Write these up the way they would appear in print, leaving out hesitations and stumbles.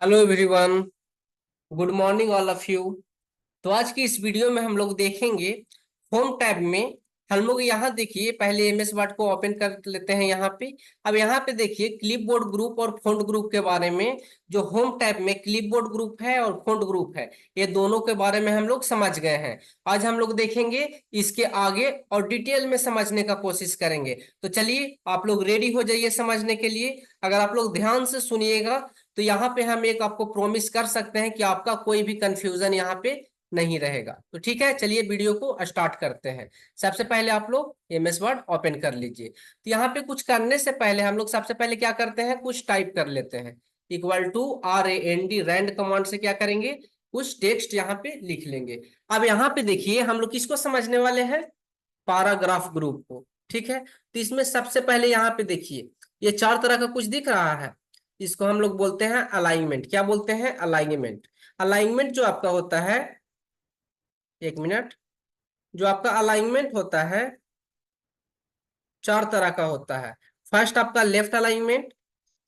Hello everyone. Good morning all of you. तो आज की इस वीडियो में हम लोग देखेंगे होम टैब में। हम लोग यहाँ देखिए, पहले एमएस वर्ड को ओपन कर लेते हैं यहाँ पे। अब यहाँ पे देखिए क्लिपबोर्ड ग्रुप और फॉन्ट ग्रुप के बारे में। जो होम टैब में क्लिपबोर्ड ग्रुप है और फॉन्ट ग्रुप है, ये दोनों के बारे में हम लोग समझ गए हैं। आज हम लोग देखेंगे इसके आगे और डिटेल में समझने का कोशिश करेंगे। तो चलिए आप लोग रेडी हो जाइए समझने के लिए। अगर आप लोग ध्यान से सुनिएगा तो यहाँ पे हम एक आपको प्रॉमिस कर सकते हैं कि आपका कोई भी कंफ्यूजन यहाँ पे नहीं रहेगा। तो ठीक है, चलिए वीडियो को स्टार्ट करते हैं। सबसे पहले आप लोग एमएस वर्ड ओपन कर लीजिए। तो यहाँ पे कुछ करने से पहले हम लोग सबसे पहले क्या करते हैं, कुछ टाइप कर लेते हैं। Equal to RAND rand command से क्या करेंगे, कुछ टेक्स्ट यहाँ पे लिख लेंगे। अब यहाँ पे देखिए हम लोग किसको समझने वाले हैं, पैराग्राफ ग्रुप को। ठीक है, तो इसमें सबसे पहले यहाँ पे देखिए ये चार तरह का कुछ दिख रहा है। इसको हम लोग बोलते हैं अलाइनमेंट। क्या बोलते हैं, अलाइनमेंट। अलाइनमेंट जो आपका होता है, एक मिनट, जो आपका अलाइनमेंट होता है चार तरह का होता है। फर्स्ट आपका लेफ्ट अलाइनमेंट,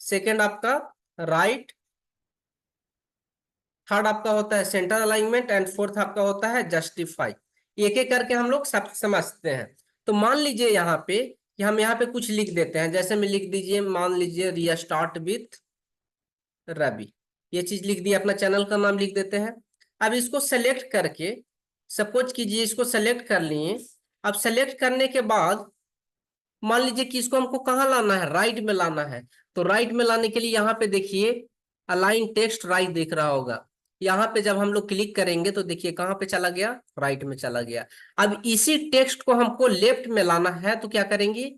सेकंड आपका राइट, थर्ड आपका होता है सेंटर अलाइनमेंट एंड फोर्थ आपका होता है जस्टिफाई। एक एक करके हम लोग सब समझते हैं। तो मान लीजिए यहाँ पे कि हम यहाँ पे कुछ लिख देते हैं, जैसे में लिख दीजिए, मान लीजिए रीस्टार्ट विथ रवि। ये चीज लिख दी, अपना चैनल का नाम लिख देते हैं। अब इसको सेलेक्ट करके, सपोज कीजिए इसको सेलेक्ट कर लिए। अब सेलेक्ट करने के बाद मान लीजिए कि इसको हमको कहाँ लाना है, राइट में लाना है। तो राइट में लाने के लिए यहाँ पे देखिए अलाइन टेक्स्ट राइट दिख रहा होगा। यहाँ पे जब हम लोग क्लिक करेंगे तो देखिए कहाँ पे चला गया, राइट में चला गया। अब इसी टेक्स्ट को हमको लेफ्ट में लाना है तो क्या करेंगे,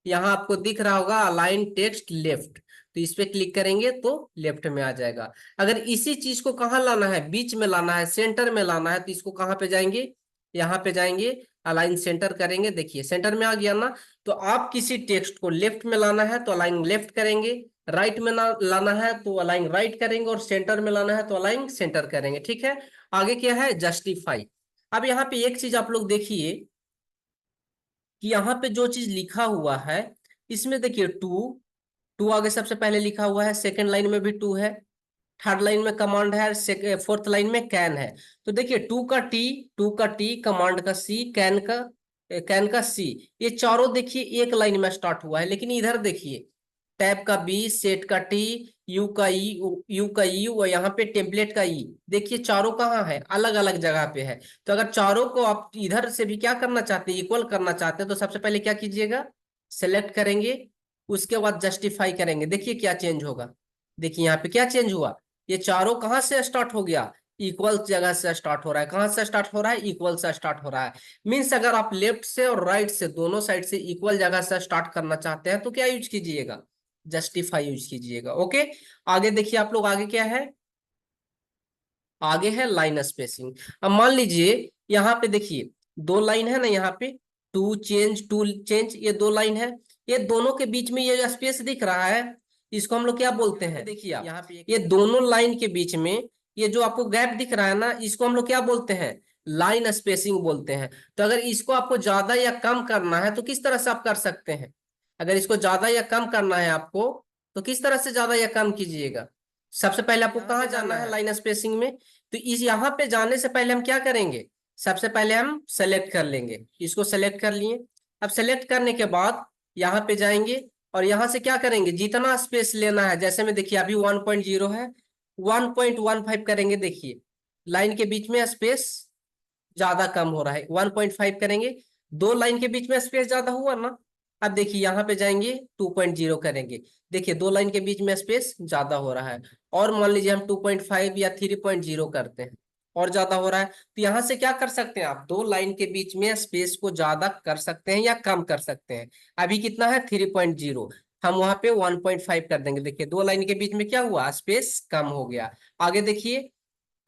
यहाँ आपको दिख रहा होगा अलाइन टेक्स्ट लेफ्ट, तो इस पे क्लिक करेंगे तो लेफ्ट में आ जाएगा। अगर इसी चीज को कहाँ लाना है, बीच में लाना है, सेंटर में लाना है, तो इसको कहाँ पे जाएंगे, यहाँ पे जाएंगे, अलाइन सेंटर करेंगे। देखिए सेंटर में आ गया ना। तो आप किसी टेक्स्ट को लेफ्ट में लाना है तो अलाइन लेफ्ट करेंगे, राइट में ना लाना है तो अलाइन राइट करेंगे, और सेंटर में लाना है तो अलाइन सेंटर करेंगे। ठीक है, आगे क्या है, जस्टिफाई। अब यहाँ पे एक चीज आप लोग देखिए कि यहाँ पे जो चीज लिखा हुआ है, इसमें देखिए टू, टू आगे सबसे पहले लिखा हुआ है, सेकंड लाइन में भी टू है, थर्ड लाइन में कमांड है, फोर्थ लाइन में कैन है। तो देखिए टू का टी, कमांड का सी, कैन का सी, ये चारों देखिए एक लाइन में स्टार्ट हुआ है। लेकिन इधर देखिए टैब का बी, सेट का टी, यू का यू, और यहाँ पे टेम्पलेट का ई, देखिए चारों कहाँ है, अलग अलग जगह पे है। तो अगर चारों को आप इधर से भी क्या करना चाहते हैं, इक्वल करना चाहते हैं, तो सबसे पहले क्या कीजिएगा, सेलेक्ट करेंगे, उसके बाद जस्टिफाई करेंगे। देखिए क्या चेंज होगा, देखिए यहाँ पे क्या चेंज हुआ, ये चारों कहाँ से स्टार्ट हो गया, इक्वल जगह से स्टार्ट हो रहा है। कहाँ से स्टार्ट हो रहा है, इक्वल से स्टार्ट हो रहा है। मीन्स अगर आप लेफ्ट से और राइट से दोनों साइड से इक्वल जगह से स्टार्ट करना चाहते हैं तो क्या यूज कीजिएगा, जस्टिफाई यूज कीजिएगा। ओके, आगे देखिए आप लोग, आगे क्या है, आगे है लाइन स्पेसिंग। अब मान लीजिए यहाँ पे देखिए दो लाइन है ना, यहाँ पे टू चेंज, ये दो लाइन है। ये दोनों के बीच में ये जो स्पेस दिख रहा है, इसको हम लोग क्या बोलते हैं, देखिए आप यहाँ पे ये दोनों लाइन के बीच में ये जो आपको गैप दिख रहा है ना, इसको हम लोग क्या बोलते हैं, लाइन स्पेसिंग बोलते हैं। तो अगर इसको आपको ज्यादा या कम करना है तो किस तरह से आप कर सकते हैं, अगर इसको ज्यादा या कम करना है आपको, तो किस तरह से ज्यादा या कम कीजिएगा। सबसे पहले आपको कहाँ जाना है, लाइन स्पेसिंग में। तो इस यहाँ पे जाने से पहले हम क्या करेंगे, सबसे पहले हम सेलेक्ट कर लेंगे, इसको सेलेक्ट कर लिए। अब सेलेक्ट करने के बाद यहाँ पे जाएंगे और यहाँ से क्या करेंगे, जितना स्पेस लेना है, जैसे में देखिए अभी 1.0 है, 1.15 करेंगे। देखिए लाइन के बीच में स्पेस ज्यादा कम हो रहा है, 1.5 करेंगे। दो लाइन के बीच में स्पेस ज्यादा हुआ ना। अब देखिए यहाँ पे जाएंगे 2.0 करेंगे, देखिए दो लाइन के बीच में स्पेस ज्यादा हो रहा है। और मान लीजिए हम 2.5 या 3.0 करते हैं, और ज्यादा हो रहा है। तो यहाँ से क्या कर सकते हैं आप, दो लाइन के बीच में स्पेस को ज्यादा कर सकते हैं या कम कर सकते हैं। अभी कितना है 3.0, हम वहां पे 1.5 कर देंगे। देखिए दो लाइन के बीच में क्या हुआ, स्पेस कम हो गया। आगे देखिए,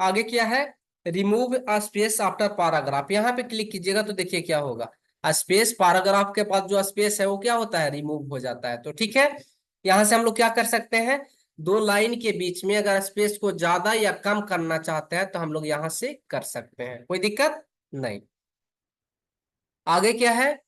आगे क्या है, remove a space after paragraph, यहाँ पे क्लिक कीजिएगा तो देखिए क्या होगा, स्पेस पैराग्राफ के पास जो स्पेस है वो क्या होता है, रिमूव हो जाता है। तो ठीक है, यहाँ से हम लोग क्या कर सकते हैं, दो लाइन के बीच में अगर स्पेस को ज्यादा या कम करना चाहते हैं तो हम लोग यहाँ से कर सकते हैं, कोई दिक्कत नहीं। आगे क्या है,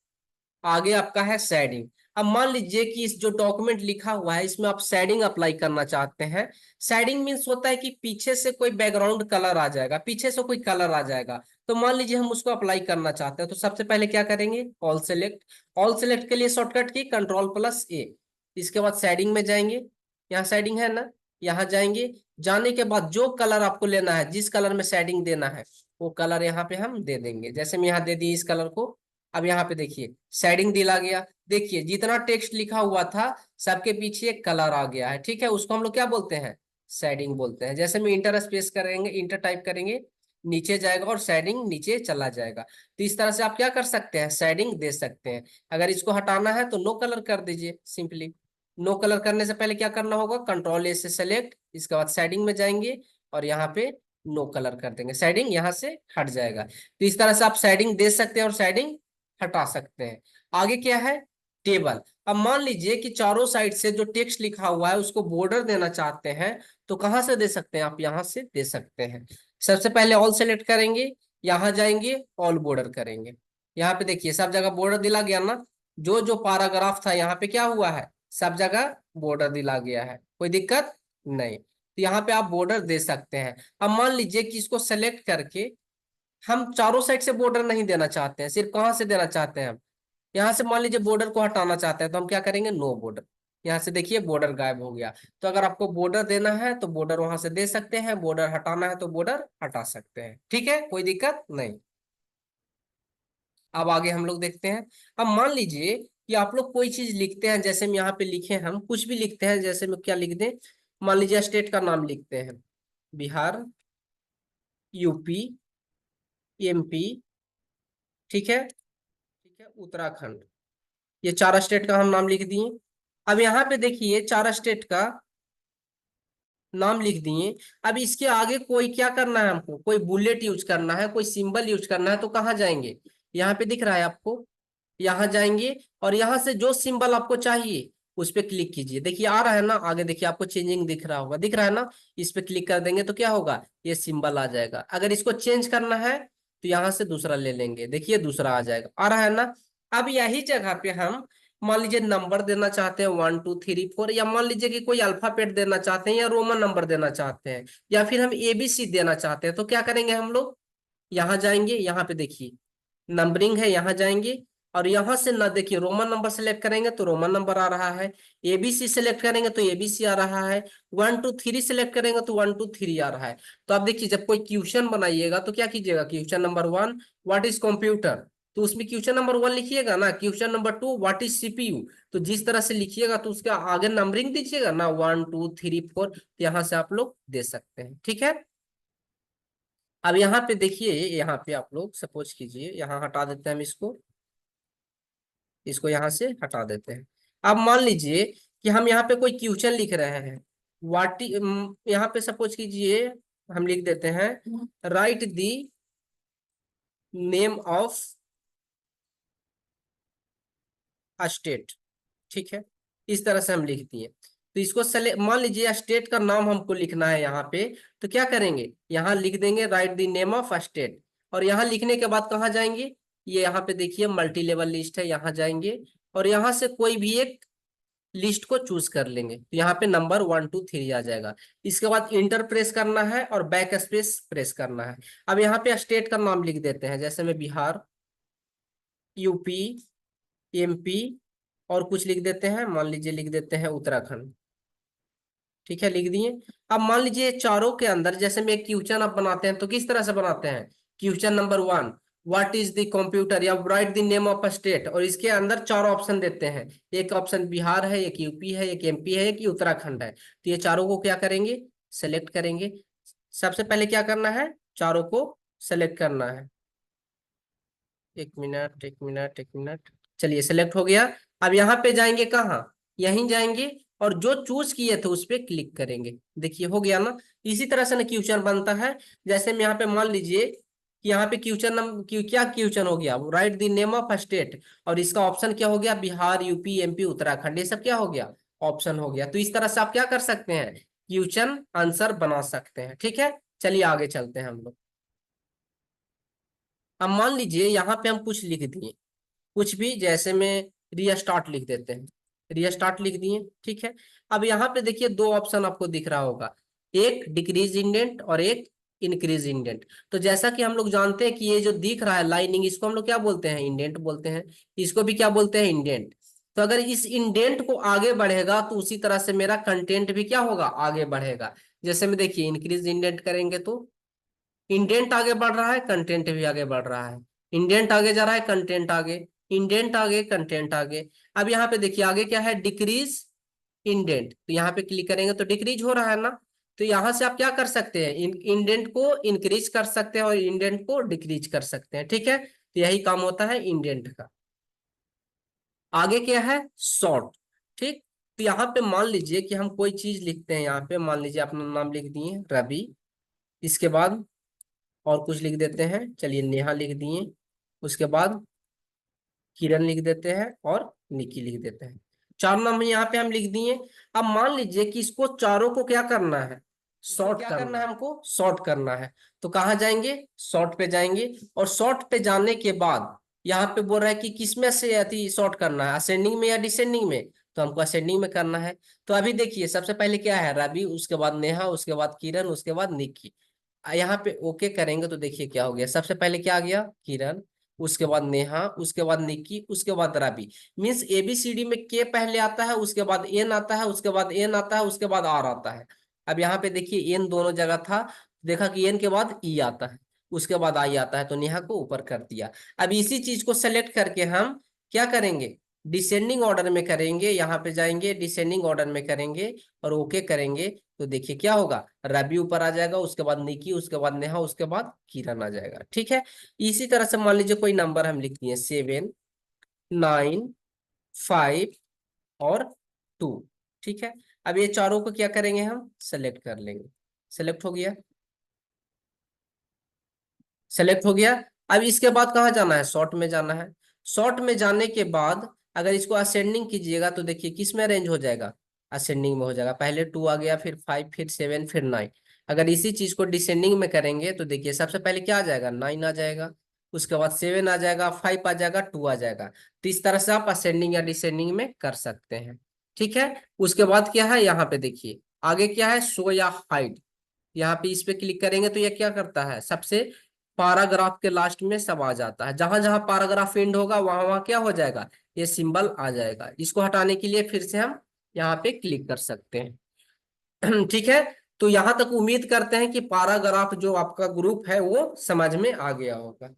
आगे आपका है शेडिंग। अब मान लीजिए कि इस जो डॉक्यूमेंट लिखा हुआ है इसमें आप शेडिंग अप्लाई करना चाहते हैं। शेडिंग मीन्स होता है कि पीछे से कोई बैकग्राउंड कलर आ जाएगा, पीछे से कोई कलर आ जाएगा। तो मान लीजिए हम उसको अप्लाई करना चाहते हैं, तो सबसे पहले क्या करेंगे, ऑल सेलेक्ट। ऑल सेलेक्ट के लिए शॉर्टकट की कंट्रोल+A। इसके बाद शेडिंग में जाएंगे, यहाँ शेडिंग है ना, यहाँ जाएंगे। जाने के बाद जो कलर आपको लेना है, जिस कलर में शेडिंग देना है वो कलर यहाँ पे हम दे देंगे। जैसे मैं यहाँ दे दी इस कलर को। अब यहाँ पे देखिए शेडिंग दिला गया। देखिए जितना टेक्स्ट लिखा हुआ था सबके पीछे एक कलर आ गया है, ठीक है, उसको हम लोग क्या बोलते हैं, शेडिंग बोलते हैं। जैसे में इंटर स्पेस करेंगे, इंटर टाइप करेंगे, नीचे जाएगा और शेडिंग नीचे चला जाएगा। तो इस तरह से आप क्या कर सकते हैं, शेडिंग दे सकते हैं। अगर इसको हटाना है तो नो कलर कर दीजिए सिंपली। नो कलर करने से पहले क्या करना होगा, कंट्रोल+A से सेलेक्ट, इसके बाद शेडिंग में जाएंगे और यहाँ पे नो कलर कर देंगे, शेडिंग यहाँ से हट जाएगा। तो इस तरह से आप शेडिंग दे सकते हैं और शेडिंग हटा सकते हैं। आगे क्या है, टेबल। अब मान लीजिए कि चारों साइड से जो टेक्स्ट लिखा हुआ है उसको बॉर्डर देना चाहते हैं, तो कहां से दे सकते हैं, आप यहां से दे सकते हैं। सबसे पहले ऑल सेलेक्ट करेंगे, यहां जाएंगे, ऑल बॉर्डर करेंगे। यहाँ पे देखिए सब जगह बॉर्डर दिला गया ना, जो जो पैराग्राफ था यहाँ पे क्या हुआ है, सब जगह बॉर्डर दिला गया है, कोई दिक्कत नहीं। तो यहाँ पे आप बॉर्डर दे सकते हैं। अब मान लीजिए कि इसको सेलेक्ट करके हम चारों साइड से बॉर्डर नहीं देना चाहते हैं, सिर्फ कहाँ से देना चाहते हैं हम, यहाँ से मान लीजिए बॉर्डर को हटाना चाहते हैं, तो हम क्या करेंगे, नो बॉर्डर। यहाँ से देखिए बॉर्डर गायब हो गया। तो अगर आपको बॉर्डर देना है तो बॉर्डर वहां से दे सकते हैं, बॉर्डर हटाना है तो बॉर्डर हटा सकते हैं, ठीक है, कोई दिक्कत नहीं। अब आगे हम लोग देखते हैं। अब मान लीजिए कि आप लोग कोई चीज लिखते हैं, जैसे हम यहाँ पे लिखे, हम कुछ भी लिखते हैं, जैसे में क्या लिख दें, मान लीजिए स्टेट का नाम लिखते हैं, बिहार, यूपी, एमपी, ठीक है, ठीक है, उत्तराखंड। ये चार स्टेट का हम नाम लिख दिए। अब यहाँ पे देखिए चार स्टेट का नाम लिख दिए। अब इसके आगे कोई क्या करना है, हमको कोई बुलेट यूज करना है, कोई सिंबल यूज करना है, तो कहाँ जाएंगे, यहाँ पे दिख रहा है आपको, यहाँ जाएंगे और यहाँ से जो सिंबल आपको चाहिए उस पर क्लिक कीजिए। देखिए आ रहा है ना, आगे देखिए आपको चेंजिंग दिख रहा होगा, दिख रहा है ना, इस पे क्लिक कर देंगे तो क्या होगा, ये सिंबल आ जाएगा। अगर इसको चेंज करना है तो यहाँ से दूसरा ले लेंगे, देखिए दूसरा आ जाएगा, आ रहा है ना। अब यही जगह पे हम मान लीजिए नंबर देना चाहते हैं 1 2 3 4, या मान लीजिए कि कोई अल्फाबेट देना चाहते हैं या रोमन नंबर देना चाहते हैं, या फिर हम ABC देना चाहते हैं, तो क्या करेंगे हम लोग, यहाँ जाएंगे, यहाँ पे देखिए नंबरिंग है, यहाँ जाएंगे और यहाँ से ना देखिए रोमन नंबर सेलेक्ट करेंगे तो रोमन नंबर आ रहा है, ABC सेलेक्ट करेंगे तो ABC आ रहा है, 1 2 3 सेलेक्ट करेंगे तो 1 2 3 आ रहा है। तो आप देखिए जब कोई क्वेश्चन बनाइएगा तो क्या कीजिएगा, question number 1 what is computer, तो उसमें क्वेश्चन नंबर 1 लिखिएगा ना, question number 2 what is CPU। तो जिस तरह से लिखिएगा तो उसके आगे नंबरिंग दीजिएगा ना, 1 2 3 4, तो यहाँ से आप लोग दे सकते हैं, ठीक है। अब यहाँ पे देखिए, यहाँ पे आप लोग सपोज कीजिए, यहाँ हटा देते हैं हम इसको, इसको यहाँ से हटा देते हैं। अब मान लीजिए कि हम यहाँ पे कोई क्वेश्चन लिख रहे हैं, यहाँ पे सपोज कीजिए हम लिख देते हैं, right the name of state, ठीक है, इस तरह से हम लिख दिए। तो इसको सेलेक्ट, मान लीजिए स्टेट का नाम हमको लिखना है यहाँ पे, तो क्या करेंगे, यहाँ लिख देंगे right the name of state. और यहाँ लिखने के बाद कहाँ जाएंगे, ये यहाँ पे देखिए मल्टी लेवल लिस्ट है, यहाँ जाएंगे और यहाँ से कोई भी एक लिस्ट को चूज कर लेंगे, तो यहाँ पे नंबर 1 2 3 आ जाएगा। इसके बाद इंटर प्रेस करना है और बैक स्पेस प्रेस करना है। अब यहाँ पे स्टेट का नाम लिख देते हैं, जैसे में बिहार, यूपी, MP, और कुछ लिख देते हैं, मान लीजिए लिख देते हैं उत्तराखंड, ठीक है, लिख दिए। अब मान लीजिए चारों के अंदर जैसे में एक क्वेश्चन आप बनाते हैं तो किस तरह से बनाते हैं, question number 1 what is the computer, या write the name of a state, और इसके अंदर चार ऑप्शन देते हैं, एक ऑप्शन बिहार है, एक यूपी है, एक MP है, एक उत्तराखंड है। तो ये चारों को क्या करेंगे, सेलेक्ट करेंगे। सबसे पहले क्या करना है, चारों को सेलेक्ट करना है। एक मिनट, एक मिनट, एक मिनट, चलिए सेलेक्ट हो गया। अब यहाँ पे जाएंगे कहाँ, यहीं जाएंगे और जो चूज किए थे उस पे क्लिक करेंगे, देखिए हो गया ना। इसी तरह से ना क्वेश्चन बनता है। जैसे मैं यहाँ पे मान लीजिए कि यहाँ पे क्वेश्चन क्या क्वेश्चन हो गया, right the name of state, और इसका ऑप्शन क्या हो गया, बिहार, यूपी, MP, उत्तराखंड, ये सब क्या हो गया, ऑप्शन हो गया। तो इस तरह से आप क्या कर सकते हैं, क्वेश्चन आंसर बना सकते हैं, ठीक है। चलिए आगे चलते हैं हम लोग। अब मान लीजिए यहाँ पे हम कुछ लिख दिए, कुछ भी, जैसे में रीस्टार्ट लिख देते हैं, रीस्टार्ट लिख दिए। ठीक है, अब यहाँ पे देखिए दो ऑप्शन आपको दिख रहा होगा, एक डिक्रीज इंडेंट और एक इंक्रीज इंडेंट। तो जैसा कि हम लोग जानते हैं कि ये जो दिख रहा है लाइनिंग, इसको हम लोग क्या बोलते हैं, इंडेंट बोलते हैं। इसको भी क्या बोलते हैं, इंडेंट। तो अगर इस इंडेंट को आगे बढ़ेगा तो उसी तरह से मेरा कंटेंट भी क्या होगा, आगे बढ़ेगा। जैसे में देखिए इंक्रीज इंडेंट करेंगे तो इंडेंट आगे बढ़ रहा है, कंटेंट भी आगे बढ़ रहा है। इंडेंट आगे जा रहा है, कंटेंट आगे, इंडेंट आगे, कंटेंट आगे। अब यहाँ पे देखिए आगे क्या है, डिक्रीज इंडेंट। तो यहाँ पे क्लिक करेंगे तो डिक्रीज हो रहा है ना। तो यहाँ से आप क्या कर सकते हैं, इंडेंट को इंक्रीज कर सकते हैं और इंडेंट को डिक्रीज कर सकते हैं। ठीक है, तो यही काम होता है इंडेंट का। आगे क्या है, शॉर्ट। ठीक, तो यहाँ पे मान लीजिए कि हम कोई चीज लिखते हैं, यहाँ पे मान लीजिए अपना नाम लिख दिए रवि, इसके बाद और कुछ लिख देते हैं, चलिए नेहा लिख दिए, उसके बाद किरण लिख देते हैं और निकी लिख देते हैं। चार नाम यहाँ पे हम लिख दिए। अब मान लीजिए कि इसको चारों को क्या करना है, सॉर्ट करना है, हमको सॉर्ट करना है। तो कहाँ जाएंगे, सॉर्ट पे जाएंगे, और सॉर्ट पे जाने के बाद यहाँ पे बोल रहा है कि किसमें से अति सॉर्ट करना है, असेंडिंग में या डिसेंडिंग में। तो हमको असेंडिंग में करना है। तो अभी देखिए सबसे पहले क्या है, रवि, उसके बाद नेहा, उसके बाद किरण, उसके बाद निकी। यहाँ पे ओके करेंगे तो देखिए क्या हो गया, सबसे पहले क्या आ गया, किरण, उसके बाद नेहा, उसके बाद निक्की, उसके बाद रवि। मीन्स एबीसीडी में के पहले आता है, उसके बाद एन आता है, उसके बाद एन आता है, उसके बाद आर आता है। अब यहाँ पे देखिए एन दोनों जगह था, देखा कि एन के बाद ई आता है, उसके बाद आई आता है, तो नेहा को ऊपर कर दिया। अब इसी चीज को सेलेक्ट करके हम क्या करेंगे, डिसेंडिंग ऑर्डर में करेंगे, यहाँ पे जाएंगे डिसेंडिंग ऑर्डर में करेंगे और ओके करेंगे। तो देखिए क्या होगा, रवि ऊपर आ जाएगा, उसके बाद निकी, उसके बाद नेहा, उसके बाद किरण आ जाएगा। ठीक है, इसी तरह से मान लीजिए कोई नंबर हम लिख दिए 7, 9, 5 और 2। ठीक है, अब ये चारों को क्या करेंगे, हम सेलेक्ट कर लेंगे। सेलेक्ट हो गया, सेलेक्ट हो गया। अब इसके बाद कहाँ जाना है, शॉर्ट में जाना है। शॉर्ट में जाने के बाद अगर इसको असेंडिंग कीजिएगा तो देखिए किस में अरेंज हो जाएगा, असेंडिंग में हो जाएगा। पहले 2 आ गया, फिर 5, फिर 7, फिर 9। अगर इसी चीज को डिसेंडिंग में करेंगे तो देखिए सबसे पहले क्या आ जाएगा, 9 आ जाएगा, उसके बाद 7 आ जाएगा, 5 आ जाएगा, 2 आ जाएगा। तो इस तरह से आप असेंडिंग या डिसेंडिंग में कर सकते हैं। ठीक है, उसके बाद क्या है, यहाँ पे देखिए आगे क्या है, शो या हाइड। यहाँ पे इस पे क्लिक करेंगे तो ये क्या करता है, सबसे पैराग्राफ के लास्ट में सब आ जाता है, जहां जहां पैराग्राफ एंड होगा वहां वहां क्या हो जाएगा, ये सिंबल आ जाएगा। इसको हटाने के लिए फिर से हम यहाँ पे क्लिक कर सकते हैं। ठीक है, तो यहां तक उम्मीद करते हैं कि पैराग्राफ जो आपका ग्रुप है वो समझ में आ गया होगा।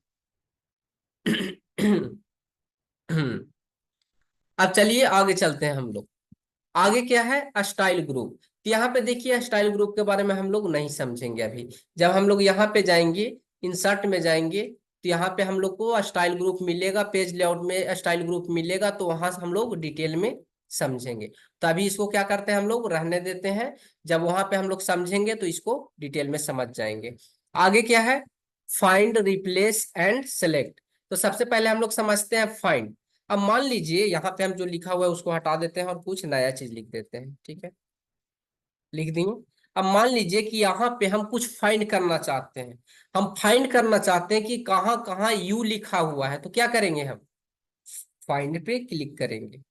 अब चलिए आगे चलते हैं हम लोग। आगे क्या है, स्टाइल ग्रुप। तो यहाँ पे देखिए स्टाइल ग्रुप के बारे में हम लोग नहीं समझेंगे अभी। जब हम लोग यहाँ पे जाएंगे, इंसर्ट में जाएंगे, तो यहाँ पे हम लोग को स्टाइल ग्रुप मिलेगा, पेज लेआउट में स्टाइल ग्रुप मिलेगा, तो वहां से हम लोग डिटेल में समझेंगे। तो अभी इसको क्या करते हैं, हम लोग रहने देते हैं। जब वहां पे हम लोग समझेंगे तो इसको डिटेल में समझ जाएंगे। आगे क्या है, फाइंड, रिप्लेस एंड सेलेक्ट। तो सबसे पहले हम लोग समझते हैं फाइंड। अब मान लीजिए यहाँ पे हम जो लिखा हुआ है उसको हटा देते हैं और कुछ नया चीज लिख देते हैं। ठीक है, लिख दिए। अब मान लीजिए कि यहाँ पे हम कुछ फाइंड करना चाहते हैं। हम फाइंड करना चाहते हैं कि कहाँ कहाँ यू लिखा हुआ है, तो क्या करेंगे, हम फाइंड पे क्लिक करेंगे।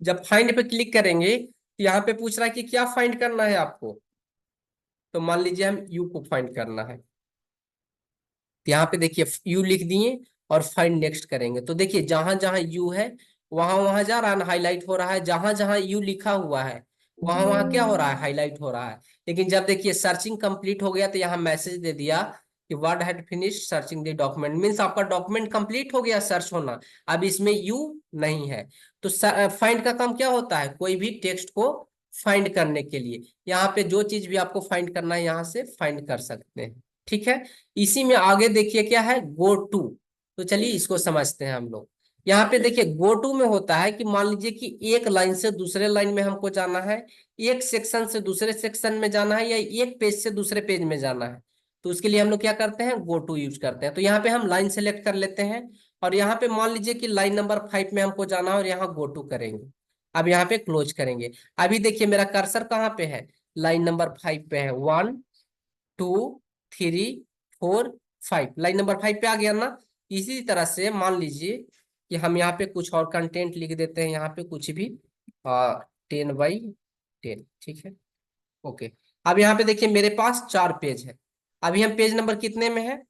जब फाइंड पे क्लिक करेंगे तो यहाँ पे पूछ रहा है कि क्या फाइंड करना है आपको। तो मान लीजिए हम यू को फाइंड करना है, तो यहाँ पे देखिए यू लिख दिए और फाइंड नेक्स्ट करेंगे। तो देखिए जहां जहां यू है वहां वहां जा रहा है, हाईलाइट हो रहा है। जहां जहां यू लिखा हुआ है वहां वहां क्या हो रहा है, हाईलाइट हो रहा है। लेकिन जब देखिए सर्चिंग कंप्लीट हो गया तो यहाँ मैसेज दे दिया कि word had finish searching the document. Means आपका डॉक्यूमेंट कंप्लीट हो गया सर्च होना, अब इसमें यू नहीं है। तो फाइंड का काम क्या होता है, कोई भी टेक्स्ट को फाइंड करने के लिए यहाँ पे जो चीज भी आपको फाइंड करना है यहाँ से फाइंड कर सकते हैं। ठीक है, इसी में आगे देखिए क्या है, गो टू। तो चलिए इसको समझते हैं हम लोग। यहाँ पे देखिए गो टू में होता है कि मान लीजिए कि एक लाइन से दूसरे लाइन में हमको जाना है, एक सेक्शन से दूसरे सेक्शन में जाना है, या एक पेज से दूसरे पेज में जाना है। तो उसके लिए हम लोग क्या करते हैं, गो टू यूज करते हैं। तो यहाँ पे हम लाइन सेलेक्ट कर लेते हैं और यहाँ पे मान लीजिए कि लाइन नंबर 5 में हमको जाना है और यहाँ गो टू करेंगे। अब यहाँ पे क्लोज करेंगे। अभी देखिए मेरा कर्सर कहाँ पे है, लाइन नंबर 5 पे है। 1, 2, 3, 4, 5, लाइन नंबर 5 पे आ गया ना। इसी तरह से मान लीजिए कि हम यहाँ पे कुछ और कंटेंट लिख देते हैं, यहाँ पे कुछ भी 10/10, ठीक है। ओके, अब यहाँ पे देखिए मेरे पास 4 पेज है। अभी हम पेज नंबर कितने में है?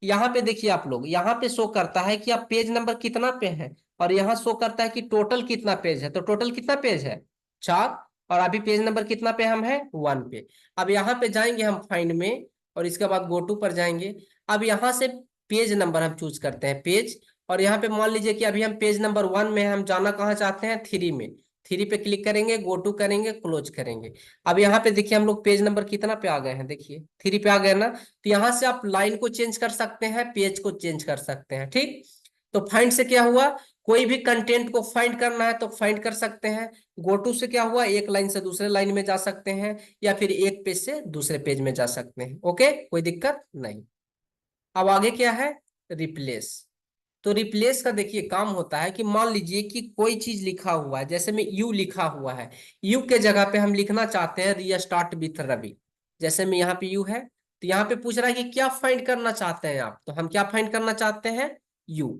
यहाँ पे देखिए आप लोग, यहाँ पे शो करता है कि आप पेज नंबर कितना पे है, और यहाँ शो करता है कि टोटल कितना पेज है। तो टोटल कितना पेज है? 4। और अभी पेज नंबर कितना पे हम है? 1 पे। अब यहाँ पे जाएंगे हम फाइंड में, और इसके बाद गो टू पर जाएंगे। अब यहाँ से पेज नंबर हम चूज करते हैं, पेज। और यहाँ पे मान लीजिए कि अभी हम पेज नंबर 1 में हैं, हम जाना कहाँ चाहते हैं? 3 में। 3 पे क्लिक करेंगे, गो टू करेंगे, क्लोज करेंगे। अब यहाँ पे देखिए हम लोग पेज नंबर कितना पे आ गए हैं? देखिए 3 पे आ गए ना। तो यहाँ से आप लाइन को चेंज कर सकते हैं, पेज को चेंज कर सकते हैं, ठीक। तो फाइंड से क्या हुआ? कोई भी कंटेंट को फाइंड करना है तो फाइंड कर सकते हैं। गो टू से क्या हुआ? एक लाइन से दूसरे लाइन में जा सकते हैं, या फिर एक पेज से दूसरे पेज में जा सकते हैं। ओके, कोई दिक्कत नहीं। अब आगे क्या है? रिप्लेस। तो रिप्लेस का देखिए काम होता है कि मान लीजिए कि कोई चीज लिखा हुआ है, जैसे में यू लिखा हुआ है, यू के जगह पे हम लिखना चाहते हैं रीस्टार्ट विथ रवि। जैसे में यहाँ पे यू है, तो यहाँ पे पूछ रहा है कि क्या फाइंड करना चाहते हैं आप? तो हम क्या फाइंड करना चाहते हैं? यू।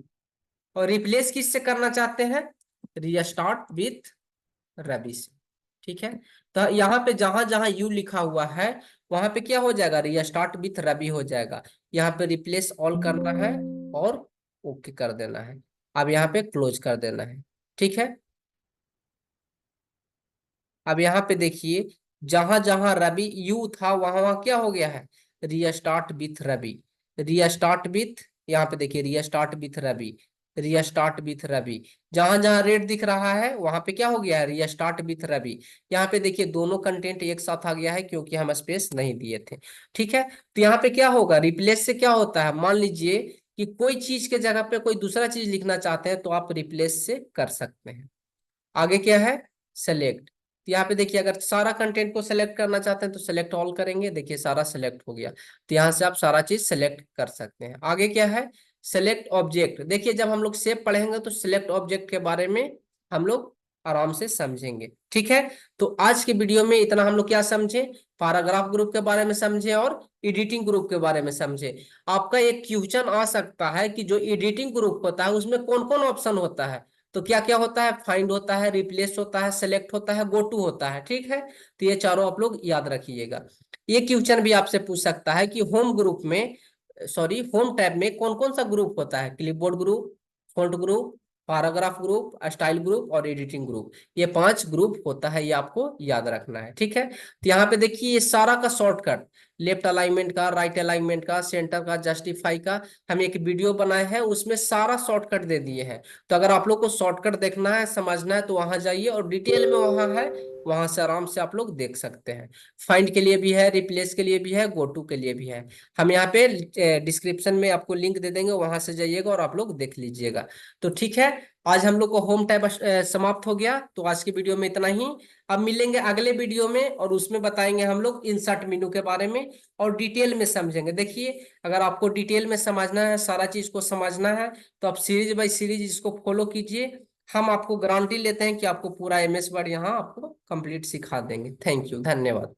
और रिप्लेस किससे करना चाहते हैं? रीस्टार्ट विथ रवि से, ठीक है। तो यहाँ पे जहां जहां यू लिखा हुआ है, वहां पे क्या हो जाएगा? रीस्टार्ट विथ रवि हो जाएगा। यहाँ पे रिप्लेस ऑल करना है, और ओके कर देना है। अब यहाँ पे क्लोज कर देना है, ठीक है। अब यहाँ पे देखिए, जहां जहां रवि यू था, वहां वहां क्या हो गया है? Restart with Ravi. Restart with, यहाँ पे देखिए restart with Ravi, restart with Ravi. जहां जहां रेड दिख रहा है, वहां पे क्या हो गया है? Restart with Ravi. यहाँ पे देखिए दोनों कंटेंट एक साथ आ गया है, क्योंकि हम स्पेस नहीं दिए थे, ठीक है। तो यहाँ पे क्या होगा? रिप्लेस से क्या होता है? मान लीजिए कि कोई चीज के जगह पे कोई दूसरा चीज लिखना चाहते हैं, तो आप रिप्लेस से कर सकते हैं। आगे क्या है? सेलेक्ट। यहाँ पे देखिए, अगर सारा कंटेंट को सेलेक्ट करना चाहते हैं तो सेलेक्ट ऑल करेंगे, देखिए सारा सेलेक्ट हो गया। तो यहाँ से आप सारा चीज सेलेक्ट कर सकते हैं। आगे क्या है? Select object. देखिए जब हम लोग सेव पढ़ेंगे तो सेलेक्ट ऑब्जेक्ट के बारे में हम लोग आराम से समझेंगे, ठीक है। तो आज के वीडियो में इतना हम लोग क्या समझे? पैराग्राफ ग्रुप के बारे में समझे, और एडिटिंग ग्रुप के बारे में समझे। आपका एक क्वेश्चन आ सकता है कि जो एडिटिंग ग्रुप होता है उसमें कौन कौन ऑप्शन होता है? तो क्या क्या होता है? फाइंड होता है, रिप्लेस होता है, सेलेक्ट होता है, गो टू होता है, ठीक है। तो ये चारों आप लोग याद रखिएगा। ये क्वेश्चन भी आपसे पूछ सकता है कि होम ग्रुप में, सॉरी होम टैब में कौन कौन सा ग्रुप होता है? Clipboard group, font group, paragraph group, style group और एडिटिंग ग्रुप। ये 5 ग्रुप होता है, ये आपको याद रखना है, ठीक है। तो यहाँ पे देखिए ये सारा का शॉर्टकट, लेफ्ट अलाइनमेंट का, राइट अलाइनमेंट का, सेंटर का, जस्टिफाई का, हम एक वीडियो बनाए हैं, उसमें सारा शॉर्टकट दे दिए हैं। तो अगर आप लोग को शॉर्टकट देखना है, समझना है, तो वहां जाइए, और डिटेल में वहां है, वहां से आराम से आप लोग देख सकते हैं। फाइंड के लिए भी है, रिप्लेस के लिए भी है, गो टू के लिए भी है। हम यहाँ पे डिस्क्रिप्शन में आपको लिंक दे देंगे, वहां से जाइएगा और आप लोग देख लीजिएगा। तो ठीक है, आज हम लोग को होम टैब समाप्त हो गया। तो आज की वीडियो में इतना ही। अब मिलेंगे अगले वीडियो में, और उसमें बताएंगे हम लोग इंसर्ट मेनू के बारे में, और डिटेल में समझेंगे। देखिए अगर आपको डिटेल में समझना है, सारा चीज को समझना है, तो आप सीरीज बाय सीरीज इसको फॉलो कीजिए। हम आपको गारंटी लेते हैं कि आपको पूरा MS वर्ड यहाँ आपको कंप्लीट सिखा देंगे। थैंक यू, धन्यवाद।